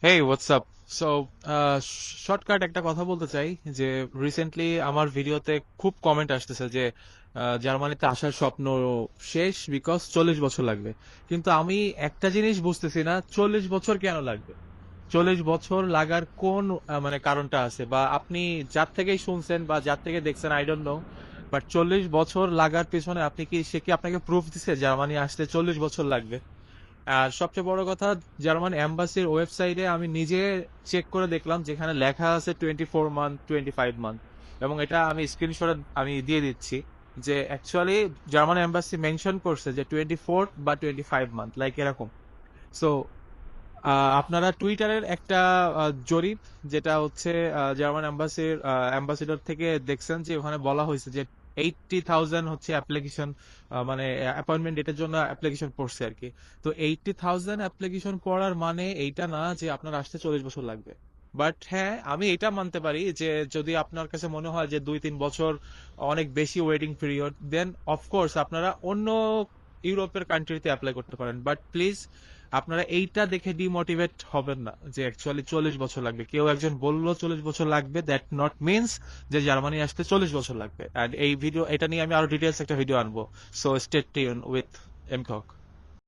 হেই WhatsApp. So shortcut একটা কথা বলতে চাই যে রিসেন্টলি আমার ভিডিওতে খুব কমেন্ট আসতেছে যে জার্মানিতে আসার স্বপ্ন শেষ বিকজ 40 বছর লাগবে। কিন্তু আমি একটা জিনিস বুঝতেছি না, 40 বছর কেন লাগবে? 40 বছর লাগার কোন মানে কারণটা আছে? বা আপনি যার থেকেই শুনছেন বা যার থেকে দেখছেন আই ডোন্ট নো, বাট 40 বছর লাগার পেছনে আপনি কি সে কি আপনাকে প্রুফ দিছে জার্মানি আসতে 40 বছর লাগবে? আর সবচেয়ে বড় কথা, জার্মান এম্বাসির ওয়েবসাইটে আমি নিজে চেক করে দেখলাম, যেখানে লেখা আছে 24 মান্থ, 25 মান্থ, এবং এটা আমি স্ক্রিনশট আমি দিয়ে দিচ্ছি যে অ্যাকচুয়ালি জার্মান এম্বাসি মেনশন করছে যে 24 বা 25 মান্থ, লাইক এরকম। সো আপনারা টুইটারের একটা জরিপ, যেটা হচ্ছে জার্মান অ্যাম্বাসিডর থেকে দেখছেন, যে ওখানে বলা হয়েছে যে 80,000 হচ্ছে অ্যাপ্লিকেশন, মানে অ্যাপয়েন্টমেন্ট ডেটের জন্য অ্যাপ্লিকেশন পড়ছে আর কি। তো 80,000 অ্যাপ্লিকেশন পড়ার মানে এইটা না যে আপনার আসতে 40 বছর লাগবে। বাট হ্যাঁ, আমি এটা মানতে পারি যে যদি আপনার কাছে মনে হয় যে 2-3 বছর অনেক বেশি ওয়েটিং পিরিয়ড, দেন অফকোর্স আপনারা অন্য ইউরোপের কান্ট্রিতে অ্যাপ্লাই করতে পারেন। বাট প্লিজ আপনারা এইটা দেখে ডিমোটিভেট হবেন না যে অ্যাকচুয়ালি 40 বছর লাগবে। কেউ একজন বললো 40 বছর লাগবে, দ্যাট নট মিনস যে জার্মানি আসতে 40 বছর লাগবে। অ্যান্ড এই ভিডিও এটা নিয়ে আমি আরো ডিটেলস একটা ভিডিও আনবো। So stay tune with এমটক।